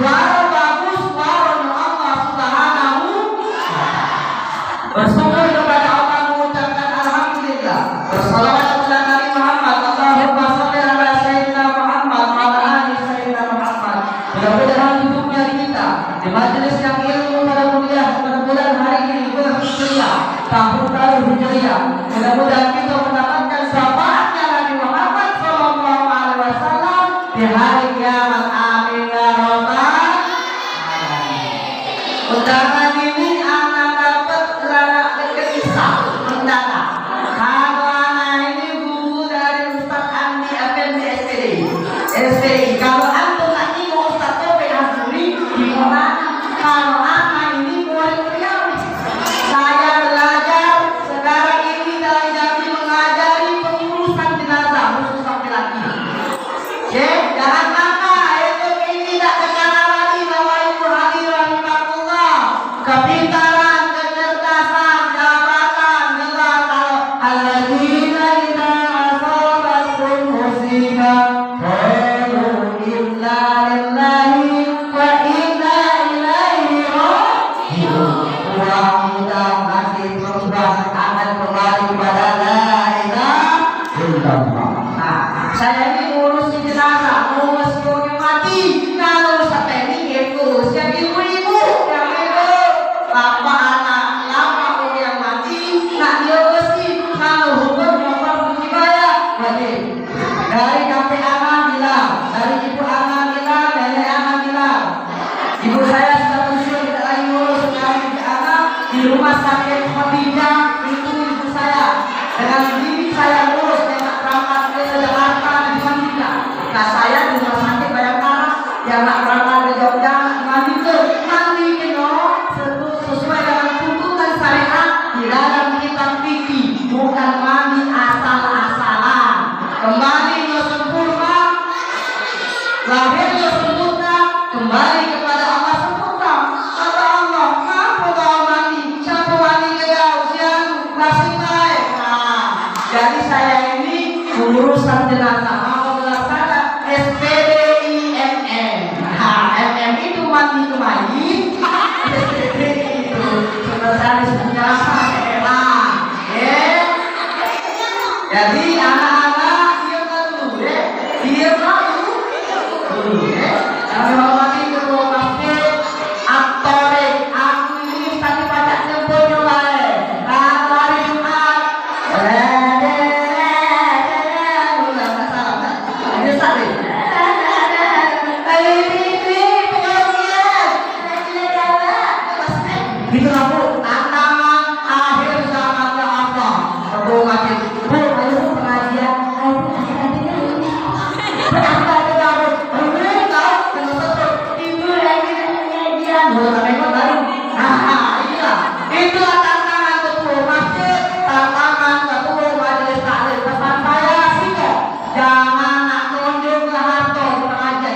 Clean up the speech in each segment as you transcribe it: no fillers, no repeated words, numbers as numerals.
suara bagus, suaranya Allah Subhanahu wa ta'ala. Bersyukur kepada Allah, mengucapkan alhamdulillah. Bersalawat kepada Nabi Muhammad. Allahumma shalli ala sayyidina Muhammad wa ala ali sayyidina Muhammad. Mudah-mudahan hidupnya kita di majelis yang ilmu pada kuliah pada bulan hari ini bulan Hijriah tahun baru Hijriah. Mudah-mudahan kita mendapatkan syafaatnya Nabi Muhammad sallallahu alaihi wasallam di hari kiamat. Amin ya rabbal alamin. Undangan ini anak dapat anak kisah undangan. Kalau anak ini guru dari Ustaz Andi Effendi SPI. Kalau antum nanti mau Ustaz Tope Hazuri di mana? Kalau anak ini murid beliau. Saya belajar sekarang ini dari Nabi mengajari pengurusan jenazah khusus laki-laki. Jangan lupa itu ini tidak terkenal lagi bahwa ibu hadirin rahimahullah. Kepintaran, kecerdasan, jabatan, gelar kalau alladzina idza asabatum musibah qalu inna lillahi wa inna ilaihi raji'un. Mudah-mudahan berubah akan kembali kepada la ilaha illallah. Nah, saya ini ngurus jenazah, ngurus yang mati. Kalau sampai ini ngurus yang ibu-ibu yang hidup, bapak anak lama yang mati, nak diurusi. Kalau hukumnya fardu kifayah wajib. Dari kakek anak bilang, dari ibu anak bilang, nenek anak bilang. Ibu saya sudah pensiun, tidak lagi ngurus. Sekarang ibu anak di rumah sakit Khadijah, itu ibu saya. Dengan bibi saya ngurus, dengan berangkat ke Jakarta di Mandika. Nah saya di rumah sakit Bayangkara, yang nak berangkat ke Jogja, mandi sesuai dengan tuntutan syariat di dalam kitab fikih, bukan mandi asal-asalan. Kembali ke sempurna, lahirnya sempurna, kembali kepada Allah sempurna. Kata Allah, kenapa kau mandi? Siapa mandi ke ujian nasib baik. Nah, jadi saya ini pengurusan jenazah. Mau gelar saya SPDIMM. Nah, MM itu mandi ke mayit. SPDI itu spesialis jenazah. Nah, jadi anak-anak diam dulu, diam dulu. Kami hormati ketua masjid Aktorik. Aku ini tadi pada nyebutnya baik. Kalau hari Jumat, ini tadi. Itulah Bu, tantangan akhir zamannya Allah. Ketua masjid, Bu, ayo pengajian. Itulah tantangan ketua masjid, tantangan ketua majelis taklim. Pesan saya sih kok, jangan nak tunjuk ke harta pengajian.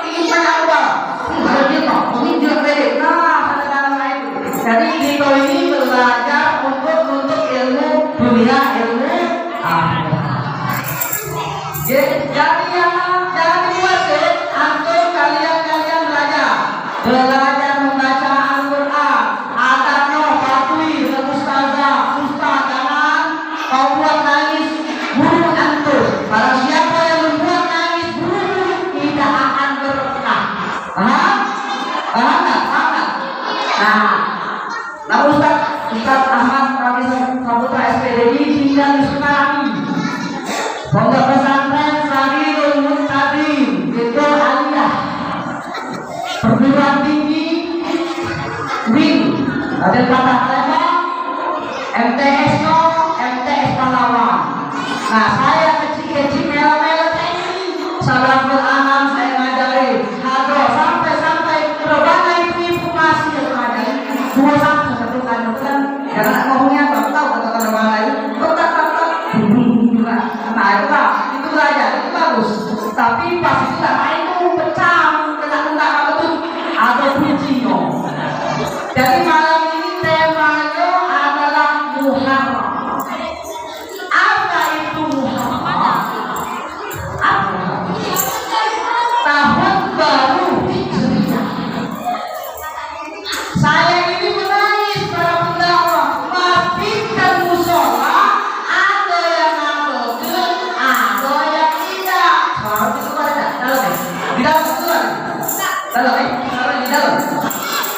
Ini banyak uang, ini juga bedek. Nah, kadang-kadang itu. Jadi kita ini belajar untuk ilmu dunia, ilmu akhirat. Jadi jangan dibuat antum kalian belajar membaca Al-Quran. Adabnya patuhi dengan ustazah, jangan kau buat nangis guru antum. Barang siapa yang membuat nangis guru tidak akan berkah. Paham? Nah, Ustaz Ahmad Rabi Saputra SPDI tinggal di Sukarami. Pondok pesantren Sahirul Muntadin itu aliyah. Perguruan tinggi WIN ada Patah Palembang, MTS Palawan. Nah saya kecil-kecil melo-melo ini Salaful Anam saya ngajari hadro sampai berbagai ibu-ibu masih yang ngajari 21 kan karena ngomongnya tahu kata-kata lain nah itu aja itu bagus tapi pas kita main tuh pecah enggak betul ada pujinya. Jadi malam ini temanya adalah Muharram. Di dalam betul. Dalam di dalam.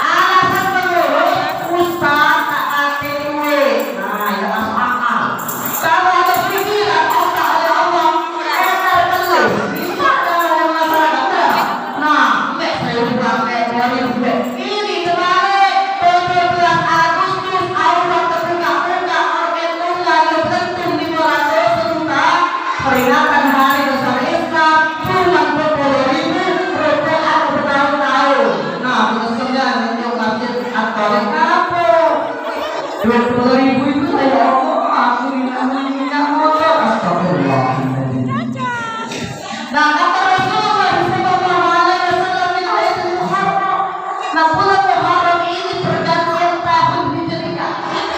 Alasan pengurus Ustaz ate duit. Nah, itu masuk akal. Kalau ada pikiran otak oleh Allah, enak terus. Bisa dalam masyarakat. Nah, saya ulang ini terbalik 17 Agustus Allah terbuka organ lagi tentu di Morato serta peringatan hari besar Islam cuma 20.000 rupiah bertahun-tahun. Nah, biasanya untuk masjid atau apa 20.000 itu saya aku minyak motor astagfirullah. Nah, kata Rasulullah sallallahu alaihi wasallam di ayat Al-Muharram, nah bulan Muharram ini pergantian tahun Hijriah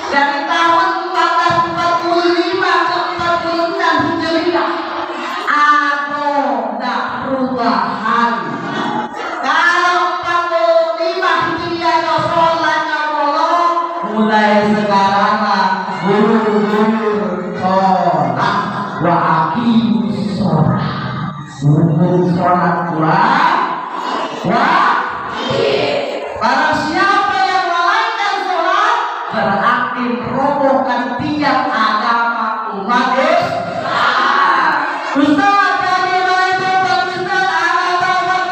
dari tahun 1445 ke 46 Hijriah. Ada perubahan. Kalau 45 Hijriah sholatnya bolong, mulai sekarang guru-guru sholat wa aqimus sholat. Sholat barang siapa yang melalaikan sholat berarti merobohkan tiap agama umat Islam. Ustaz jadi mencoba Ustaz agama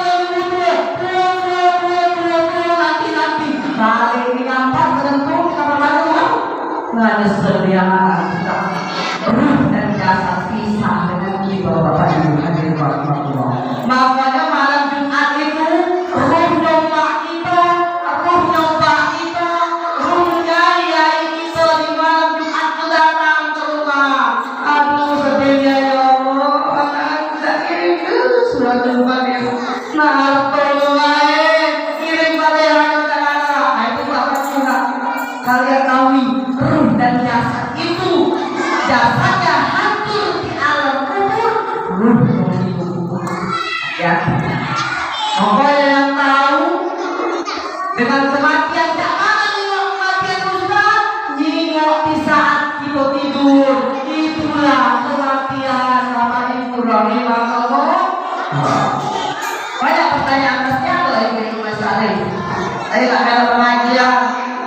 nanti balik di kampung menentu kamar baru nggak nyesel dia kita ruh dan jasad pisah dengan jiwa bapak ibu hadirin warahmatullah. Makanya malam Jumat itu ruh nyoba kita, ruhnya yai kita di malam Jumat itu datang ke rumah. Aduh sedihnya ya Allah, anak itu sudah jumpa dia. Nah, kirim pada anak-anak. Nah itu bapak Jumat. Kalian tahu ruh dan jasad itu jasadnya hancur di alam kubur, ruh ya. Pokoknya yang tahu dengan kematian jangan nengok kematian Ustaz, nengok di saat kita tidur. Itulah kematian Bapak Ibu rahimahullah. Banyak pertanyaan pasti ada yang masalah. Saya tak ada pengajian,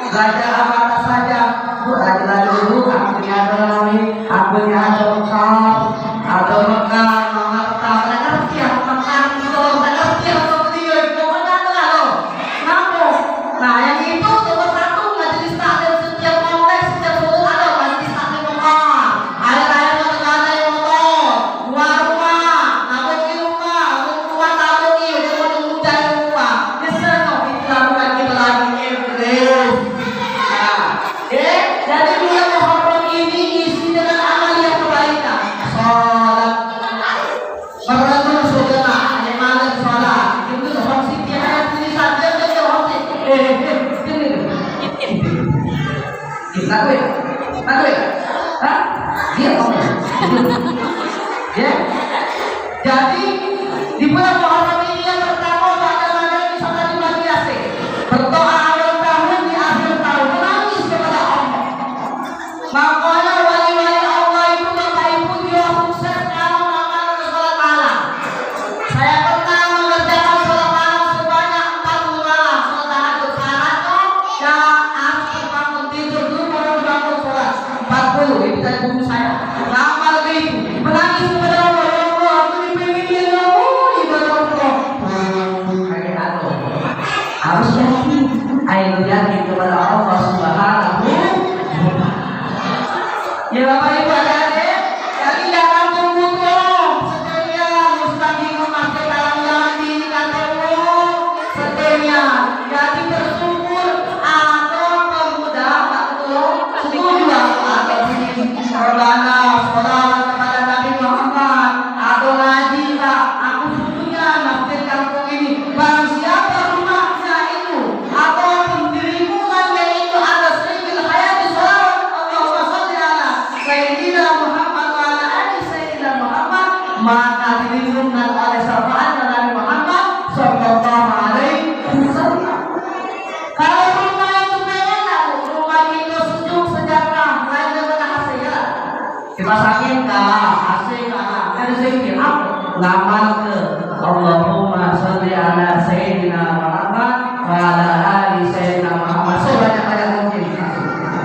belajar apa saja. Belajar dulu, akhirnya ada bekal, ada bekal, mengerti, mengerti yang makan itu, mengerti yang beliau itu mengerti loh. Kenapa? Nah yang itu nomor satu majelis taklim setiap kompleks setiap bulan ada majelis taklim bekal. Air ada yang motor, rumah, nabung di rumah, tabung ini, udah menunggu dari rumah. Bisa no, kita bukan kita lagi Inggris. Jadi bulan Muharram ini isi dengan amal yang kebaikan. Sholat, beratur saudara, yang malam sholat. Itu orang siti ayat ini saja jadi orang siti. Lagu ya, hah? Dia ngomong. Ya, jadi di bulan Muharram ini yang pertama pada malam bisa tadi bagi asik. Berdoa awal tahun di akhir tahun menangis kepada Allah. Makanya wali-wali Allah itu Bapak Ibu dia sukses kalau mengamalkan sholat malam. Saya pernah mengerjakan sholat malam sebanyak 40 malam. Sholat tahajud syaratnya ya harus bangun tidur dulu baru bangun sholat 40. Itu dari guru saya. Ngamal begitu menangis kepada Allah. Ya Allah, aku dipingin ya Allah ibadah Allah. Kayak aku harus yakin, ayo yakin kepada Allah Subhanahu. Ya Bapak Ibu adik-adik, jadi jangan tunggu setia mustahil memakai dalam jalan ini katamu setia. Jadi bersyukur ada pemuda betul setuju ada sini Rabbana sholawat kepada Nabi Muhammad. Ada ngaji Pak, aku setujunya masjid kampung ini. Barang siapa rumahnya itu atau pendirimu itu ada serikil hayati sholawat Allahumma sholli ala Sayyidina Muhammad wa ala ali Sayyidina Muhammad, maka dilindungi oleh syafaat Nabi Muhammad sallallahu alaihi wasallam. Kalau rumah itu enak, rumah itu sejuk sejahtera, lain dengan AC ya. Dimasakin kah, AC kah, ada zikir apa? Ngamal ke Allahumma Allahumma sholli ala sayyidina Muhammad wa ala ali sayyidina Muhammad. Sebanyak-banyak mungkin.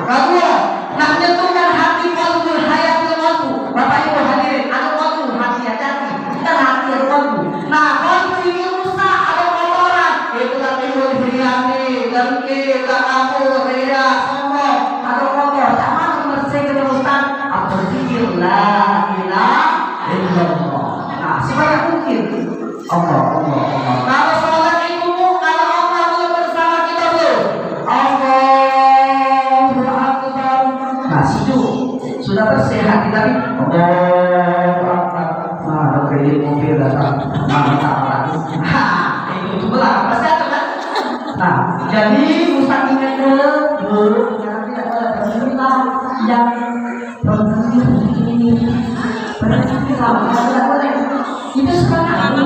Kedua, nak menyentuhkan hati qalbul hayatul qalbu. Bapak Ibu hadirin, ada qalbu, hati hati. Bukan hati ada qalbu. Nah, qalbu ini rusak, ada kotoran. Itu tak timbul hati, dengki, tak kabur, ria, sombong, ada kotor. Tak mana membersihkan Ustaz? Apa zikir la ilaha illallah. Nah, sebanyak mungkin. Allah. Kalau sholat itu, kalau Allah belum bersama kita belum. Allahu Akbar. Nah, sudah bersih hati tapi Allahu Akbar. Nah, kredit mobil datang. Mantap lagi. Nah, itu belah apa saja kan? Nah, jadi Ustaz ingat dulu yang tidak boleh bercerita yang bercerita tidak boleh. Itu sekarang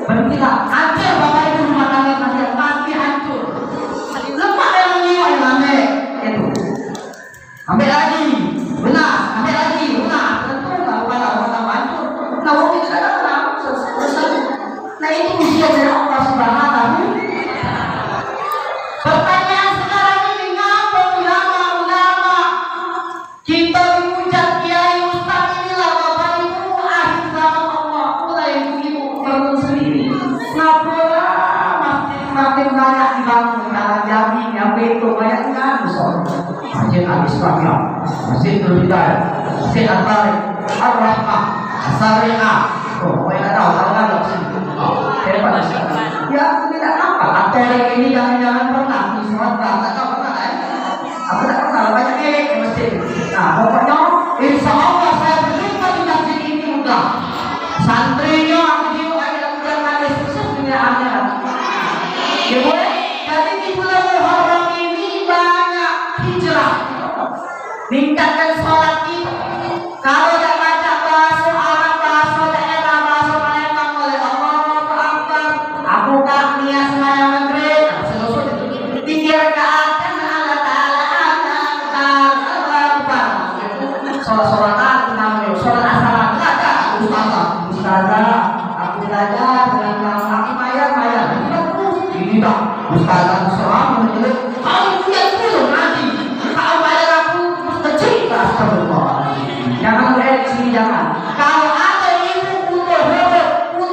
berhentilah, hancur Bapak Ibu rumah tangga kalian, pasti hancur. Lepas yang menyiwa yang itu, ambil lagi, benar, ambil lagi, benar. Tentu kalau rumah tangga hancur, kalau kita ada selesai. Nah itu ujian dari Allah Subhanahu. Pertanyaan sekarang ini, ngapa ulama kita diucap kiai ustaz inilah Bapak Ibu akhir zaman Allah mulai ibu bangun sendiri. Ngapura makin banyak dibangun karena Jambi, nyampe itu banyak kan Masjid Al-Islamiyah, Masjid Al-Hidayah, Masjid Al-Tarik, Al-Rahmah, As-Sari'ah. Pokoknya tahu kan loh sini. Hebat sekali. Ya tidak apa. Atau ini jangan pernah di Sumatera, tak tahu pernah kan? Aku tak pernah banyak di masjid. Nah pokoknya insya Allah saya berjumpa di masjid ini mudah. Santrinya aku jiwa ada bulan manis khusus dunia akhirat. Ya boleh. Jadi di bulan Muharram ini banyak hijrah. Tingkatkan sholat kita. Kalau tidak baca bahasa Arab, bahasa daerah, bahasa Palembang oleh Allah Akbar. Aku tak niat semayang maghrib. Tiga rakaat karena Allah Taala Akbar. Sholat namanya sholat asar. Ustazah, aku belajar dengan aku mayar. Ini tak Ustazah Islam menjelaskan. Kamu punya dulu nanti. Kau bayar aku kecil. Astagfirullah. Jangan lihat sini jangan. Kalau ada ibu untuk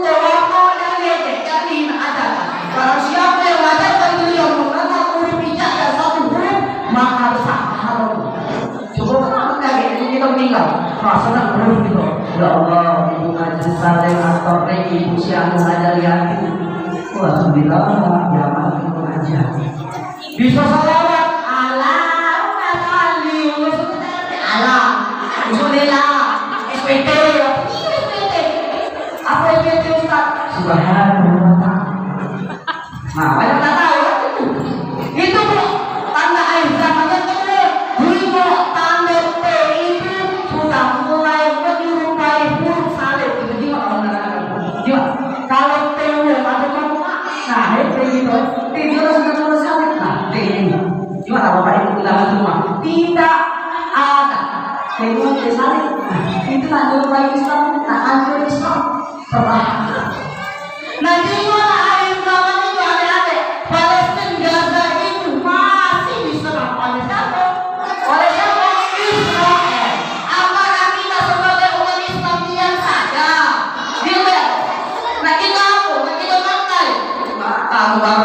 rokok dan lecek, jadi ada. Kalau siapa yang wajarkan beliau mengenal huruf hijab dan satu huruf, maka besar haram. Coba kenapa kaget kita meninggal? Masalah huruf itu. Ya Allah, ibu ngaji saleh atau ibu siang mengajar yatim. Alhamdulillah, zaman itu aja. Bisa salawat ala kali ala Alhamdulillah SPT apa SPT Ustaz? Subhanallah wa ta'ala. Nah banyak tak tahu itu bu tanda air zaman dulu tanda T itu sudah mulai menyerupai huruf salib itu juga kalau T ada kamu nah itu gitu T itu sudah mulai salib nah T ini gimana Bapak Ibu dalam semua tidak ada Tengok ke salib, itu tanda baik Islam, hancur Islam, perlahan. Nah, dimana akhir zaman itu adik-adik, Palestina Gaza itu masih diserang oleh siapa? Oleh siapa? Israel. Apakah kita sebagai umat Islam diam saja? Diam. Nah kita apa? Nah kita makan. Kamu baru